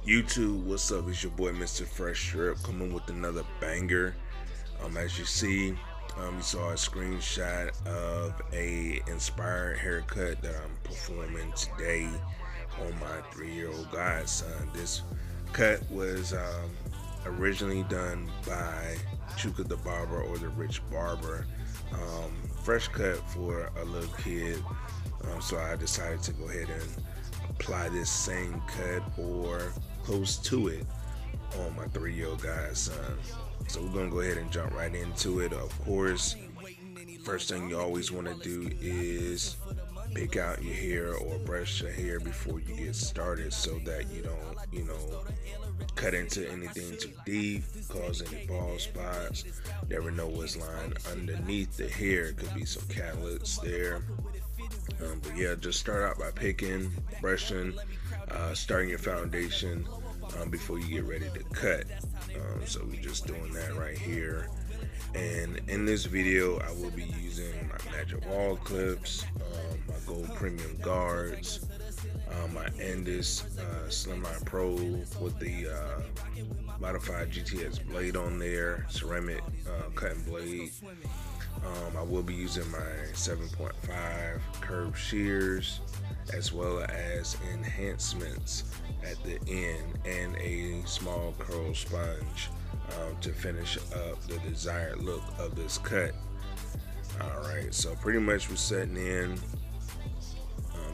YouTube, what's up? It's your boy Mr.PhreshDrip coming with another banger. As you see, you saw a screenshot of a inspired haircut that I'm performing today on my 3-year-old godson. This cut was originally done by Chuka the Barber, or the Rich Barber. Fresh cut for a little kid, so I decided to go ahead and apply this same cut or close to it on my 3-year-old godson. So we're gonna go ahead and jump right into it. Of course, first thing you always want to do is pick out your hair or brush your hair before you get started, so that you don't, cut into anything too deep, cause any bald spots. Never know what's lying underneath the hair. Could be some calyx there. But yeah, just start out by picking, brushing, starting your foundation before you get ready to cut. So we're just doing that right here. And in this video, I will be using my magic Wahl clips, my gold premium guards, my Andis Slimline Pro with the modified GTX blade on there, ceramic cutting blade. I will be using my 7.5 curved shears, as well as enhancements at the end, and a small curl sponge to finish up the desired look of this cut. Alright, so pretty much we're setting in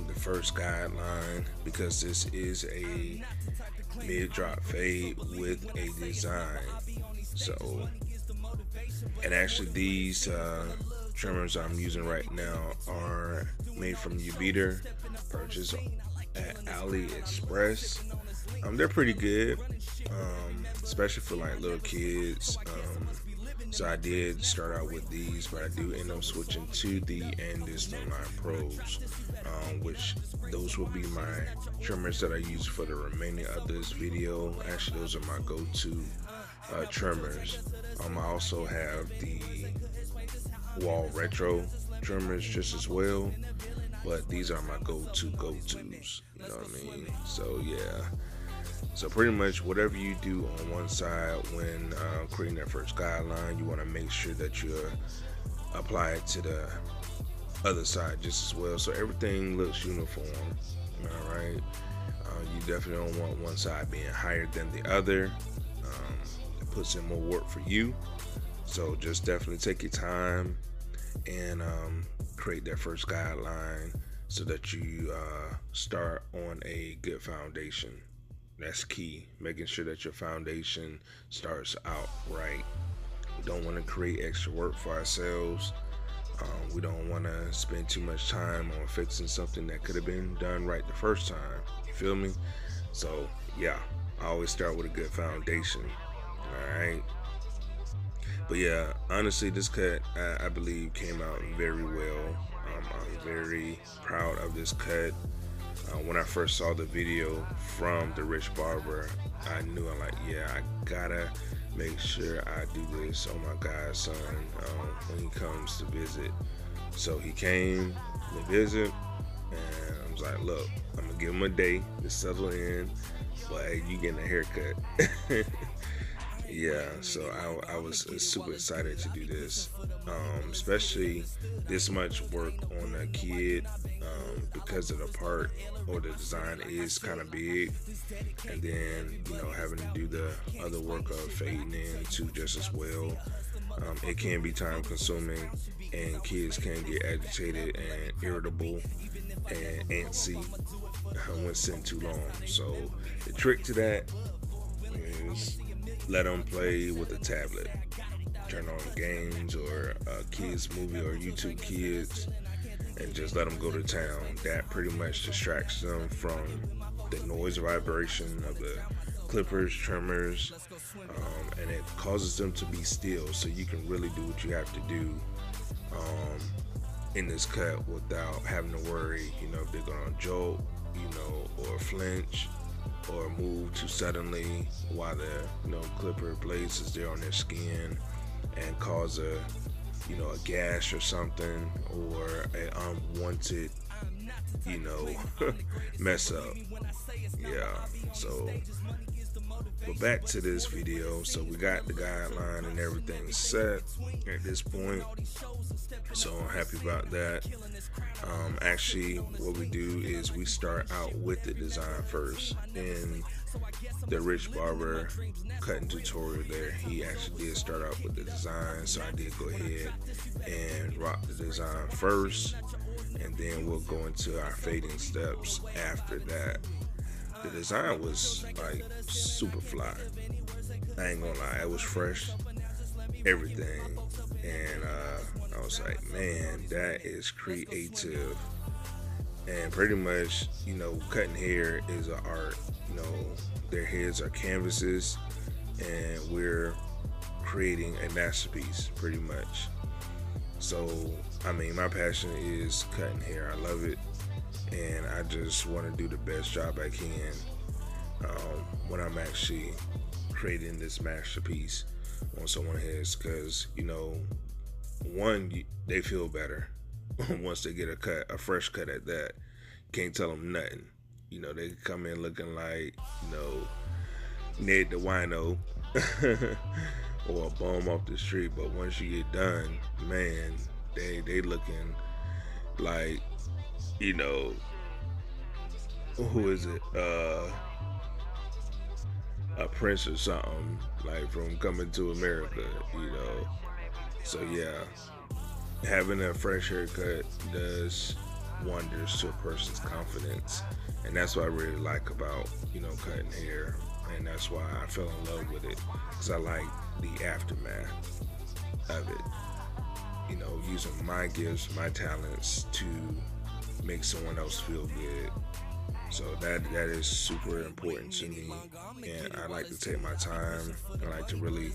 the first guideline, because this is a mid-drop fade with a design. So, and actually these trimmers I'm using right now are made from Ubita, purchased at AliExpress. They're pretty good, especially for like little kids. So I did start out with these, but I do end up switching to the Andis Slimline Pros, which those will be my trimmers that I use for the remaining of this video. Actually, those are my go-to trimmers. I also have the Wahl Retro trimmers just as well, but these are my go-tos, you know what I mean? So yeah, so pretty much whatever you do on one side when creating that first guideline, you want to make sure that you apply it to the other side just as well, so everything looks uniform. All right, you definitely don't want one side being higher than the other. It puts in more work for you, so just definitely take your time and create that first guideline so that you start on a good foundation. That's key, making sure that your foundation starts out right. We don't want to create extra work for ourselves. We don't want to spend too much time on fixing something that could have been done right the first time. You feel me? So yeah, I always start with a good foundation. All right. But yeah, honestly, this cut I believe came out very well. I'm very proud of this cut. When I first saw the video from the Rich Barber, I knew, I'm like, yeah, I gotta make sure I do this on my godson when he comes to visit. So he came to visit, and I was like, look, I'm gonna give him a day to settle in, but hey, you getting a haircut. Yeah, so I was super excited to do this, especially this much work on a kid, because of the part or the design is kind of big, and then having to do the other work of fading in too just as well. It can be time consuming, and kids can get agitated and irritable and antsy when sitting too long. So the trick to that is let them play with a tablet. Turn on games or a kids movie or YouTube Kids, and just let them go to town. That pretty much distracts them from the noise vibration of the clippers, trimmers, and it causes them to be still, so you can really do what you have to do in this cut without having to worry, if they're gonna jolt, or flinch, or move too suddenly while the clipper blades is there on their skin and cause a gash or something, or an unwanted you know, mess up. Yeah, so but back to this video. So we got the guideline and everything set at this point, so I'm happy about that. Actually, what we do is we start out with the design first. In the Rich Barber cutting tutorial there, he actually did start out with the design, so I did go ahead and rock the design first, and then we'll go into our fading steps after that. The design was like super fly. I ain't gonna lie, it was fresh, everything, and I was like, man, that is creative. And pretty much, you know, cutting hair is an art. You know, their heads are canvases, and we're creating a masterpiece, pretty much. So, I mean, my passion is cutting hair. I love it, and I just want to do the best job I can when I'm actually creating this masterpiece on someone's heads, because, you know, one, they feel better once they get a fresh cut at that. Can't tell them nothing. You know, they come in looking like, you know, Ned the Wino or a bum off the street. But once you get done, man, they looking like, you know, who is it? A prince or something, like from Coming to America, you know. So yeah, having a fresh haircut does wonders to a person's confidence, and that's what I really like about, you know, cutting hair, and that's why I fell in love with it, because I like the aftermath of it. You know, using my gifts, my talents to make someone else feel good. So that is super important to me, and I like to take my time. I like to really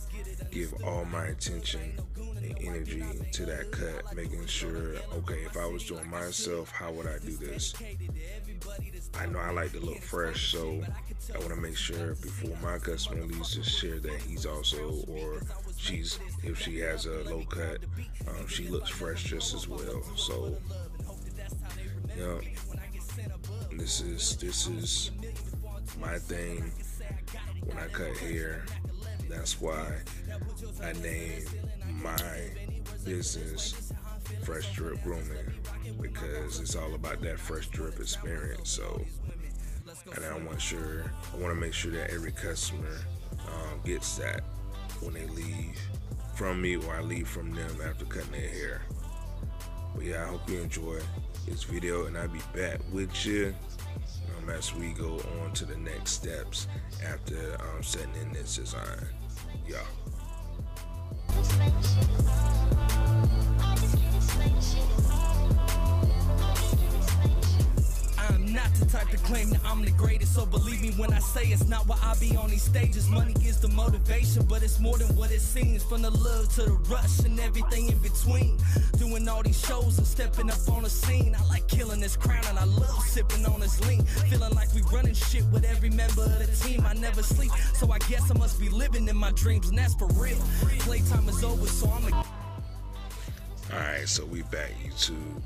give all my attention and energy to that cut, making sure, okay, if I was doing myself, how would I do this? I know I like to look fresh, so I want to make sure before my customer leaves to share that he's also, or she's, if she has a low cut, she looks fresh just as well. So, you know, this is my thing when I cut hair. That's why I named my business Fresh Drip Grooming, because it's all about that fresh drip experience. So, and I want to make sure that every customer gets that when they leave from me, or I leave from them after cutting their hair. But yeah, I hope you enjoy this video, and I'll be back with you as we go on to the next steps after setting in this design. Yeah. I'm not the type to claim that I'm the greatest, so believe me when I say it's not why I be on these stages. Money is the motivation, but it's more than what it seems. From the love to the rush and everything in between. Doing all these shows and stepping up on the scene. I like killing this crown and I love sipping on this lean. Feeling like we running shit with every member of the team. I never sleep, so I guess I must be living in my dreams, and that's for real. Playtime is over, so I'm Alright, so we back, YouTube.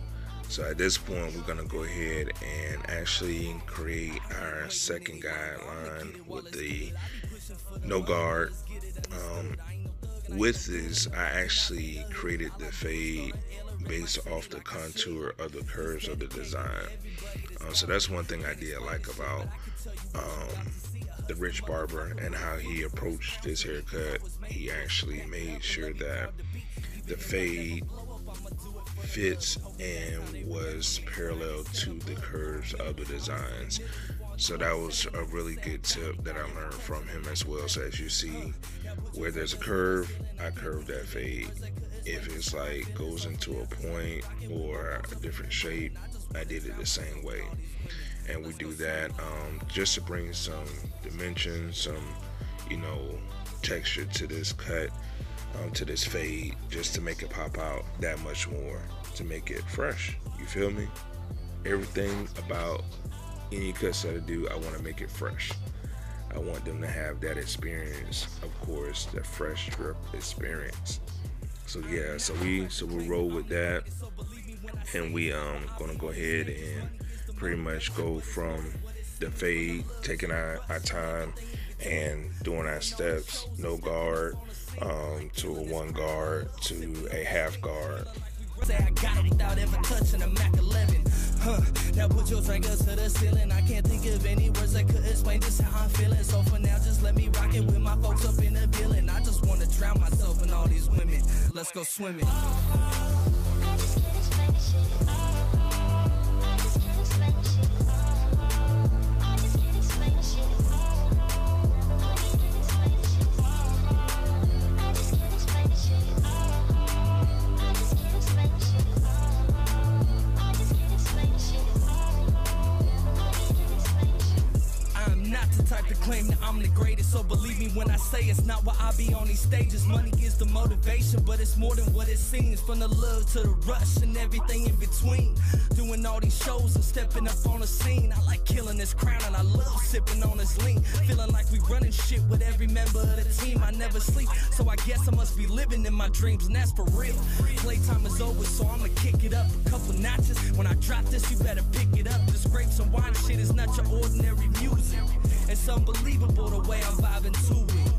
So at this point, we're gonna go ahead and actually create our second guideline with the no guard. With this, I actually created the fade based off the contour of the curves of the design. So that's one thing I did like about the Rich Barber and how he approached this haircut. He actually made sure that the fade fits and was parallel to the curves of the designs. So that was a really good tip that I learned from him as well. So as you see, where there's a curve, I curve that fade. If it's like goes into a point or a different shape, I did it the same way. And we do that just to bring some dimension, some, you know, texture to this cut, to this fade, just to make it pop out that much more, to make it fresh. You feel me? Everything about any cuts that I do, I want to make it fresh. I want them to have that experience, of course, the fresh drip experience. So yeah, so we'll roll with that, and we gonna go ahead and pretty much go from the fade, taking our time and doing our steps, no guard, to a one guard to a half guard. Say I got it without ever touching a Mac 11. Now put your drink up to the ceiling. I can't think of any words that could explain just how I'm feeling. So for now, just let me rock it with my folks up in the building. I just wanna drown myself in all these women. Let's go swimming. Claim that I'm the greatest, so believe me when I say it's not why I be on these stages. Money is the motivation, but it's more than what it seems. From the love to the rush and everything in between. Doing all these shows and stepping up on the scene. I like killing this crown and I love sipping on this lean. Feeling like we running shit with every member of the team. I never sleep, so I guess I must be living in my dreams, and that's for real. Playtime is over, so I'ma kick it up a couple notches. When I drop this, you better pick it up. This grapes and wine shit is not your ordinary music. It's unbelievable the way I'm vibing to it.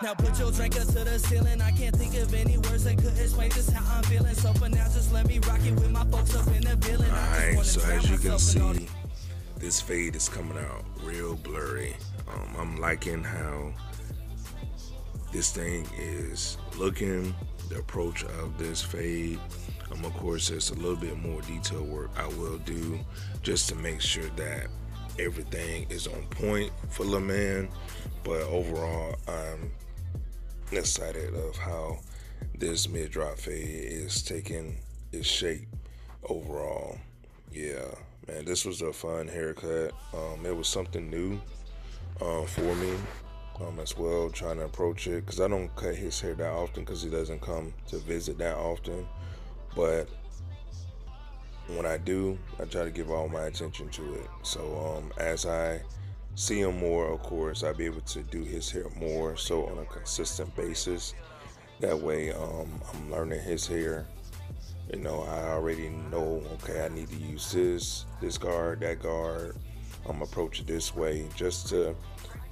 Now put your drink up to the ceiling. I can't think of any words that could explain just how I'm feeling. So for now, just let me rock it with my folks up in the building. Alright, so as you can see, this fade is coming out real blurry. I'm liking how this thing is looking, the approach of this fade. Of course, there's a little bit more detail work I will do just to make sure that everything is on point for the man, but overall I'm excited of how this mid-drop fade is taking its shape overall. Yeah, man, this was a fun haircut. It was something new for me as well, trying to approach it, because I don't cut his hair that often because he doesn't come to visit that often, but when I do, I try to give all my attention to it. So as I see him more, of course, I'll be able to do his hair more so on a consistent basis. That way I'm learning his hair. You know, I already know, okay, I need to use this guard, that guard. I'm approach it this way just to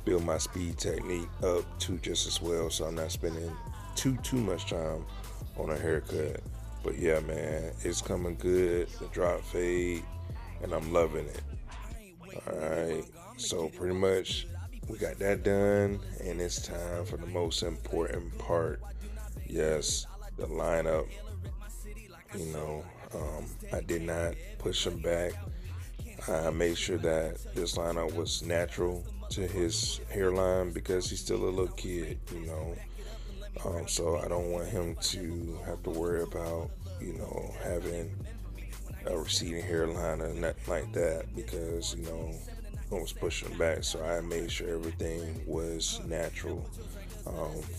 build my speed technique up too just as well, so I'm not spending too much time on a haircut. But yeah, man, it's coming good, the drop fade, and I'm loving it. Alright, so pretty much we got that done, and it's time for the most important part. Yes, the lineup. You know, I did not push him back. I made sure that this lineup was natural to his hairline because he's still a little kid, you know. So I don't want him to have to worry about, you know, having a receding hairline or nothing like that, because, you know, I was pushing back. So I made sure everything was natural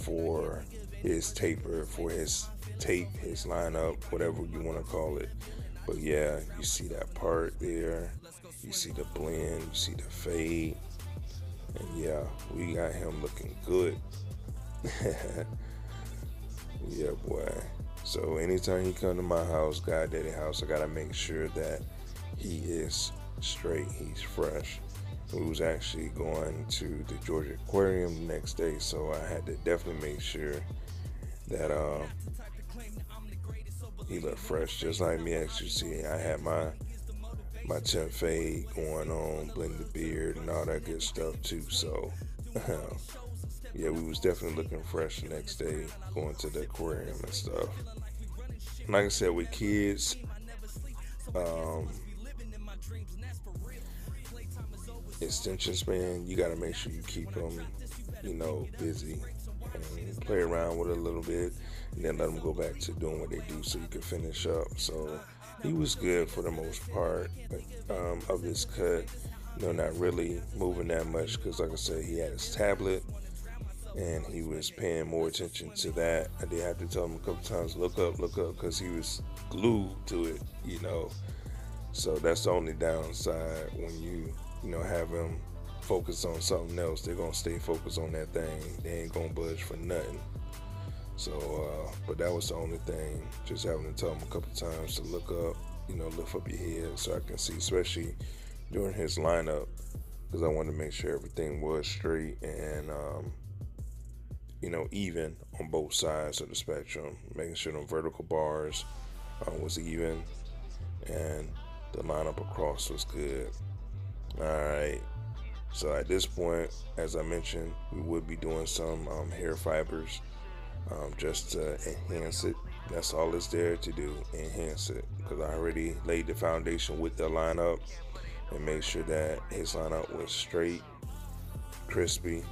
for his taper, for his tape, his lineup, whatever you want to call it. But yeah, you see that part there, you see the blend, you see the fade, and yeah, we got him looking good. Yeah, boy. So anytime he come to my house, God Daddy house, I gotta make sure that he is straight, he's fresh. We was actually going to the Georgia Aquarium the next day, so I had to definitely make sure that he looked fresh, just like me. As you see, I had my temp fade going on, blend the beard and all that good stuff too. So yeah, we was definitely looking fresh the next day, going to the aquarium and stuff. Like I said, with kids, extension span, you gotta make sure you keep them, you know, busy and play around with it a little bit, and then let them go back to doing what they do so you can finish up. So he was good for the most part of this cut, you know, not really moving that much because, like I said, he had his tablet and he was paying more attention to that. I did have to tell him a couple times, look up, because he was glued to it, you know. So that's the only downside when you know, have them focus on something else. They're gonna stay focused on that thing. They ain't gonna budge for nothing. So, but that was the only thing. Just having to tell him a couple times to look up, lift up your head so I can see, especially during his lineup, because I wanted to make sure everything was straight and, even on both sides of the spectrum, making sure the vertical bars was even and the lineup across was good. All right. So at this point, as I mentioned, we would be doing some hair fibers just to enhance it. That's all it's there to do, enhance it. Because I already laid the foundation with the lineup and made sure that his lineup was straight, crispy.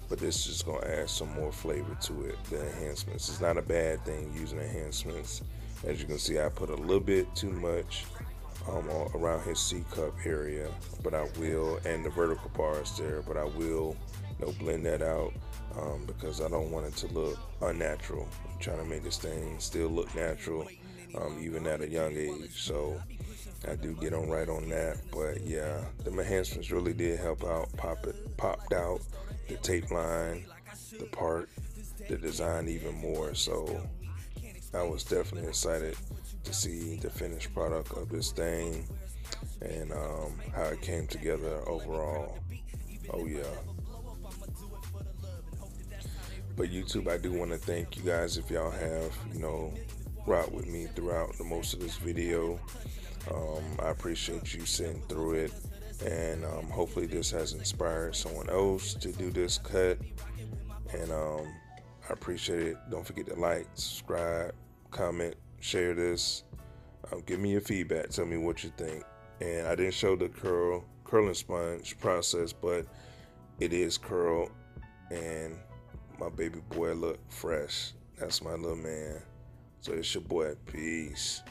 But this is just going to add some more flavor to it, the enhancements. It's not a bad thing using enhancements. As you can see, I put a little bit too much around his C-cup area, but I will, and the vertical bars there, but I will, blend that out because I don't want it to look unnatural. I'm trying to make this thing still look natural, even at a young age. So I do get on right on that. But yeah, the enhancements really did help out. Popped out the tape line, the part, the design even more. So I was definitely excited to see the finished product of this thing and how it came together overall. Oh yeah. But YouTube, I do want to thank you guys if y'all have, rocked with me throughout the most of this video. I appreciate you sitting through it, and hopefully this has inspired someone else to do this cut. And I appreciate it. Don't forget to like, subscribe, comment, share this. Give me your feedback. Tell me what you think. And I didn't show the curling sponge process, but it is curled, and my baby boy look fresh. That's my little man. So it's your boy. Peace.